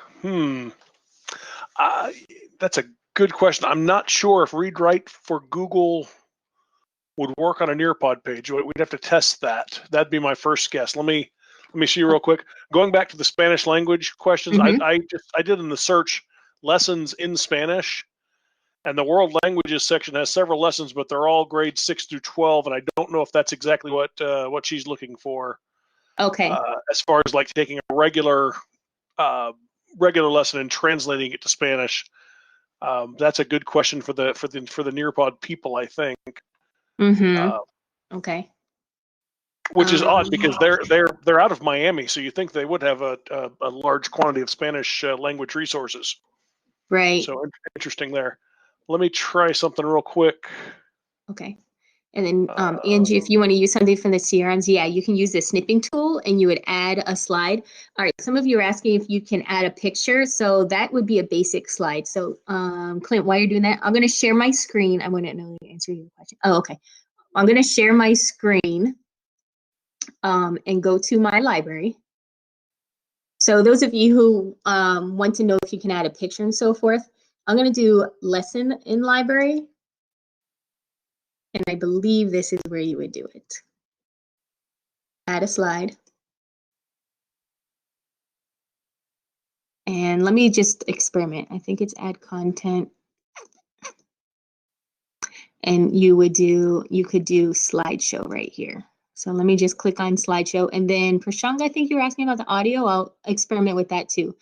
That's a good question. I'm not sure if read write for Google would work on a Nearpod page. We'd have to test that. That'd be my first guess. Let me see real quick. Going back to the Spanish language questions, I did in the search lessons in Spanish, and the world languages section has several lessons, but they're all grades 6 through 12, and I don't know if that's exactly what she's looking for. Okay. As far as like taking a regular lesson and translating it to Spanish, that's a good question for the Nearpod people, I think. Okay. Which is odd because they're out of Miami, so you think they would have a large quantity of Spanish language resources. Right. So interesting there. Let me try something real quick. Okay. And then Angie, if you want to use something from the CRMs, yeah, you can use the snipping tool and you would add a slide. All right, some of you are asking if you can add a picture. So that would be a basic slide. So Clint, while you're doing that, I'm going to share my screen. I wouldn't know the answer to your question. Oh, okay. I'm going to share my screen and go to my library. So those of you who want to know if you can add a picture and so forth, I'm going to do lesson in library. And I believe this is where you would do it. Add a slide. And let me just experiment. I think it's add content. And you could do slideshow right here. So let me just click on slideshow. And then Prashant, I think you were asking about the audio. I'll experiment with that too.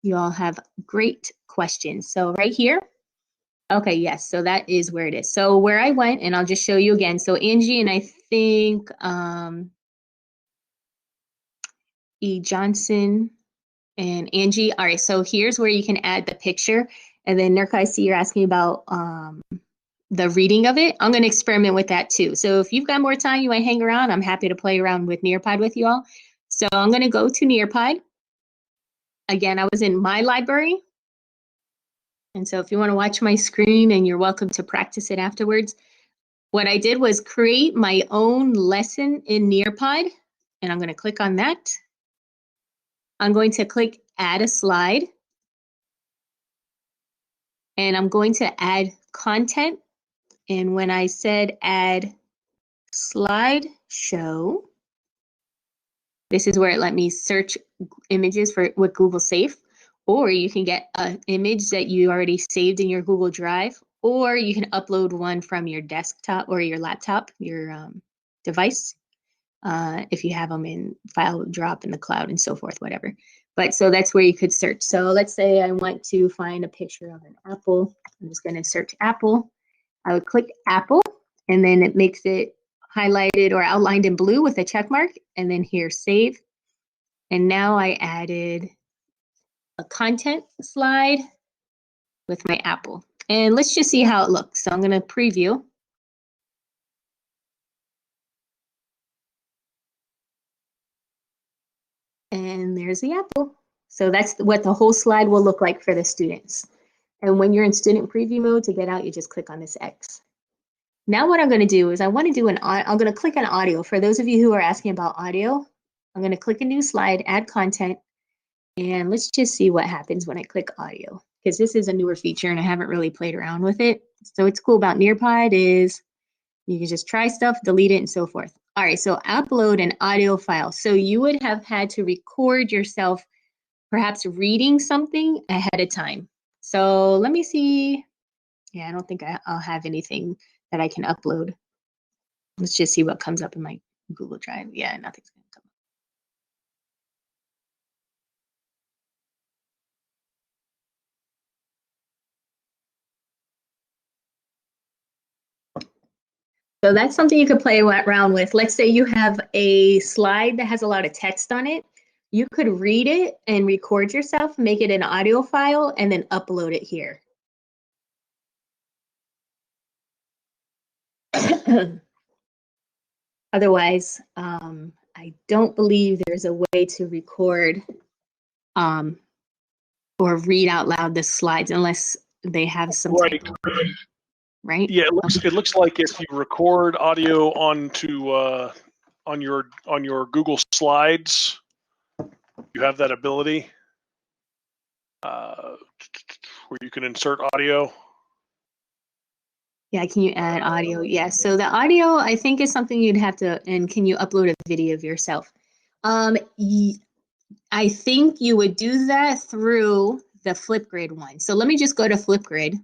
You all have great questions. So right here. Okay, yes, so that is where it is. So where I went, and I'll just show you again. So Angie and I think E. Johnson and Angie. All right, so here's where you can add the picture. And then Nurka, I see you're asking about the reading of it. I'm going to experiment with that too. So if you've got more time, you want to hang around, I'm happy to play around with Nearpod with you all. So I'm going to go to Nearpod. Again, I was in my library. And so if you want to watch my screen, and you're welcome to practice it afterwards, what I did was create my own lesson in Nearpod, and I'm going to click on that. I'm going to click add a slide, and I'm going to add content. And when I said add slideshow, this is where it let me search images with Google Safe. Or you can get an image that you already saved in your Google Drive, or you can upload one from your desktop or your laptop, your device, if you have them in file drop in the cloud and so forth, whatever. But so that's where you could search. So let's say I want to find a picture of an apple. I'm just going to search apple. I would click apple, and then it makes it highlighted or outlined in blue with a check mark, and then here save. And now I added a content slide with my apple. And let's just see how it looks. So I'm going to preview. And there's the apple. So that's what the whole slide will look like for the students. And when you're in student preview mode, to get out, you just click on this X. Now what I'm going to do is I'm going to click on audio. For those of you who are asking about audio, I'm going to click a new slide, add content. And let's just see what happens when I click audio, because this is a newer feature and I haven't really played around with it. So what's cool about Nearpod is you can just try stuff, delete it, and so forth. All right, so upload an audio file. So you would have had to record yourself perhaps reading something ahead of time. So let me see. Yeah, I don't think I'll have anything that I can upload. Let's just see what comes up in my Google Drive. Yeah, nothing's going to come up. So that's something you could play around with. Let's say you have a slide that has a lot of text on it. you could read it and record yourself, make it an audio file, and then upload it here. Otherwise, I don't believe there's a way to record or read out loud the slides unless they have some type of, right? Yeah, it looks like if you record audio onto on your Google Slides, you have that ability where you can insert audio. Yeah, can you add audio? Yeah, so the audio I think is something you'd have to, and can you upload a video of yourself? I think you would do that through the Flipgrid one. So let me just go to Flipgrid.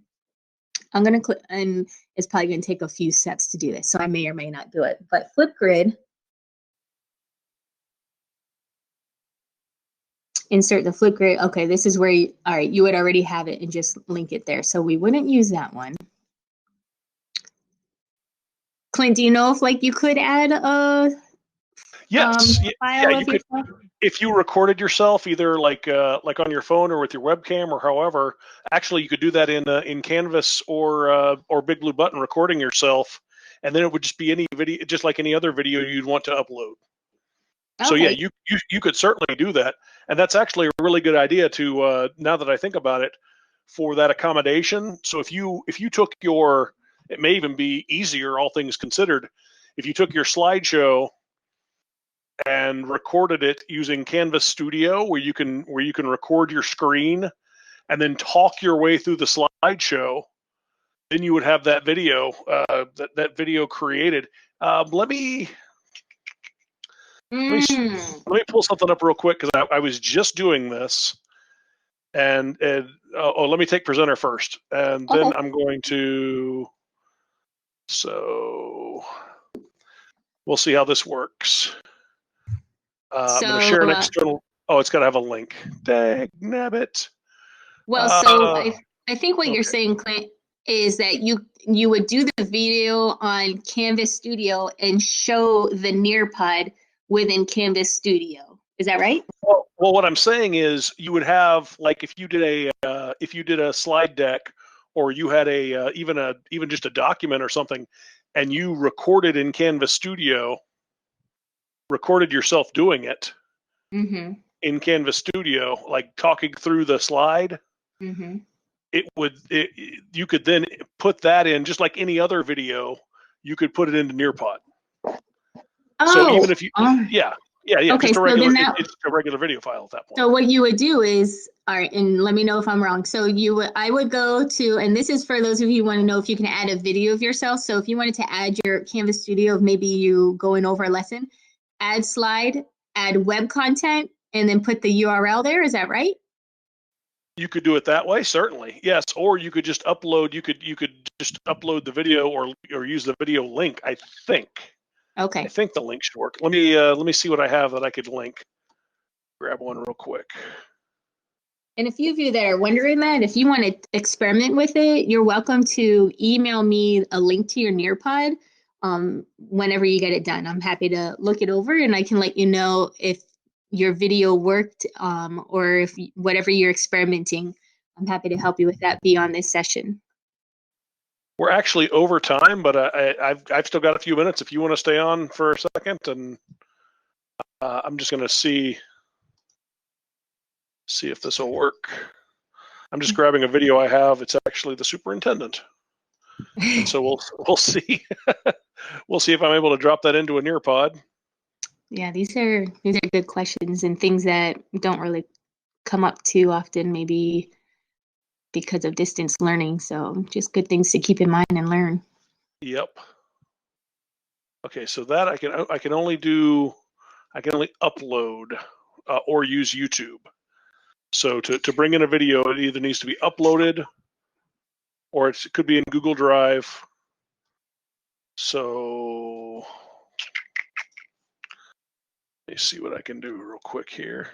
I'm gonna click, and it's probably gonna take a few steps to do this, so I may or may not do it. But Flipgrid, insert the Flipgrid. Okay, this is where you, all right, you would already have it and just link it there. So we wouldn't use that one. Clint, do you know if like you could add a Yes, file yeah, of you could. yourself? If you recorded yourself either like on your phone or with your webcam or however, actually you could do that in Canvas or Big Blue Button, recording yourself, and then it would just be any video, just like any other video you'd want to upload. So yeah, Okay. you could certainly do that, and that's actually a really good idea to now that I think about it, for that accommodation. So if you took your, it may even be easier, all things considered, if you took your slideshow and recorded it using Canvas Studio, where you can record your screen and then talk your way through the slideshow, then you would have that video that video created. Let me pull something up real quick because I was just doing this, and let me take presenter first, and then I'm going to. So we'll see how this works. I'm going to share an external. Oh, it's got to have a link. Dang nabbit. Well, so I think what you're saying, Clint, is that you would do the video on Canvas Studio and show the Nearpod within Canvas Studio. Is that right? Well, what I'm saying is you would have, like, if you did a slide deck, or you had a even just a document or something, and you recorded in Canvas Studio, recorded yourself doing it in Canvas Studio, like talking through the slide. You could then put that in just like any other video. You could put it into Nearpod. So even if you, yeah, okay, just a regular, it's a regular video file at that point. So what you would do is, all right, and let me know if I'm wrong. So I would go to, and this is for those of you who want to know if you can add a video of yourself. So if you wanted to add your Canvas Studio of maybe you going over a lesson, add slide, add web content, and then put the URL there. Is that right? You could do it that way, certainly, yes. Or you could just upload. You could just upload the video or use the video link. I think. Okay. I think the link should work. Let me see what I have that I could link. Grab one real quick. And a few of you that are wondering that, if you want to experiment with it, you're welcome to email me a link to your Nearpod whenever you get it done. I'm happy to look it over, and I can let you know if your video worked or if whatever you're experimenting. I'm happy to help you with that beyond this session. We're actually over time, but I've still got a few minutes if you want to stay on for a second, and I'm just going to see if this will work. I'm just grabbing a video I have. It's actually the superintendent, and so we'll see. We'll see if I'm able to drop that into a Nearpod. Yeah, these are good questions and things that don't really come up too often, maybe because of distance learning. So just good things to keep in mind and learn. Yep. Okay, so that I can only upload or use YouTube. So to bring in a video, it either needs to be uploaded or it could be in Google Drive. So let me see what I can do real quick here.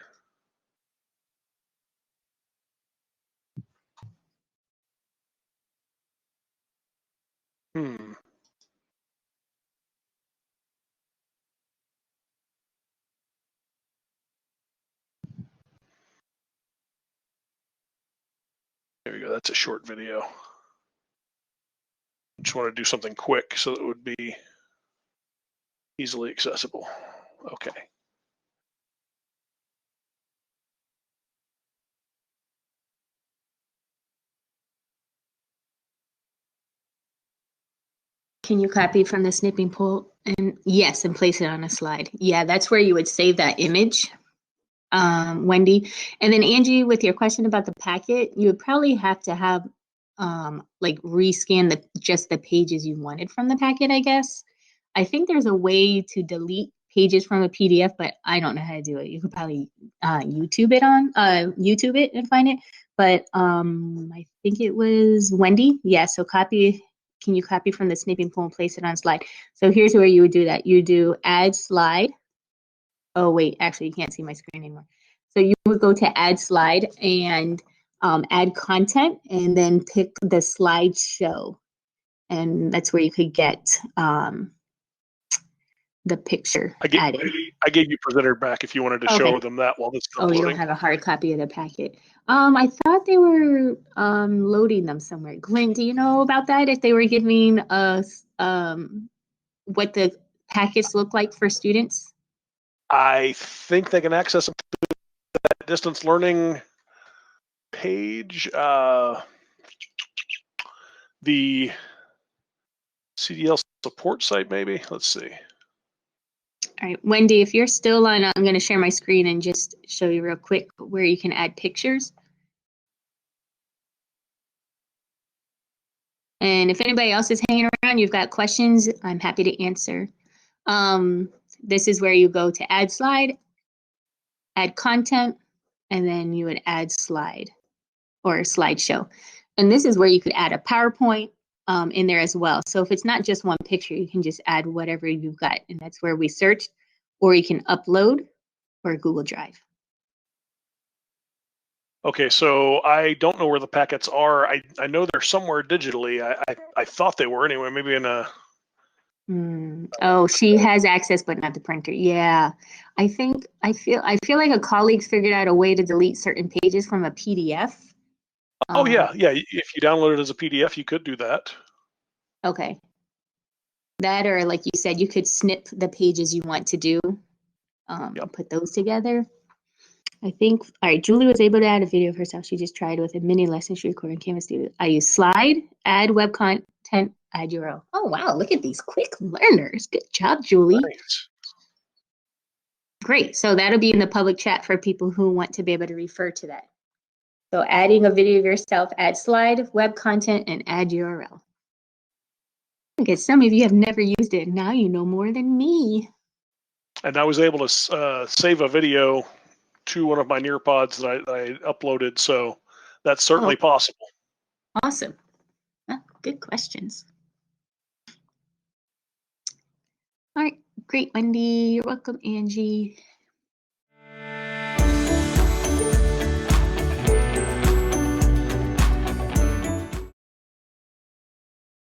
that's a short video. Just want to do something quick so that it would be easily accessible. Okay. Can you copy from the snipping pool? And yes, and place it on a slide. Yeah, that's where you would save that image, Wendy. And then Angie, with your question about the packet, you would probably have to have like rescan just the pages you wanted from the packet, I guess. I think there's a way to delete pages from a PDF, but I don't know how to do it. You could probably YouTube it and find it. But I think it was Wendy. Yeah, so can you copy from the snipping pool and place it on slide? So here's where you would do that. You do add slide. Oh, wait, actually, you can't see my screen anymore. So you would go to add slide and add content and then pick the slideshow. And that's where you could get the picture added. I gave you presenter back if you wanted to show them that while this is uploading. Oh, you don't have a hard copy of the packet. I thought they were loading them somewhere. Glenn, do you know about that? If they were giving us what the packets look like for students? I think they can access them through that distance learning page. The CDL support site, maybe. Let's see. All right, Wendy, if you're still on, I'm going to share my screen and just show you real quick where you can add pictures. And if anybody else is hanging around, you've got questions, I'm happy to answer. This is where you go to add slide, add content, and then you would add slide or slideshow. And this is where you could add a PowerPoint in there as well. So if it's not just one picture, you can just add whatever you've got. And that's where we search, or you can upload or Google Drive. Okay, so I don't know where the packets are. I know they're somewhere digitally. I thought they were anyway, maybe in a... Oh, she has access, but not the printer. Yeah, I feel like a colleague's figured out a way to delete certain pages from a PDF. Oh yeah. If you download it as a PDF, you could do that. Okay. That, or like you said, you could snip the pages you want to do, put those together. I think, all right, Julie was able to add a video of herself. She just tried with a mini lesson she recorded in Canvas Studio. I use slide, add web content, add URL. Oh, wow, look at these quick learners. Good job, Julie. Nice. Great, so that'll be in the public chat for people who want to be able to refer to that. So adding a video of yourself, add slide, web content, and add URL. I guess some of you have never used it. Now you know more than me. And I was able to save a video to one of my Nearpods that I uploaded, so that's certainly possible. Awesome. Good questions. All right, great, Wendy. You're welcome, Angie.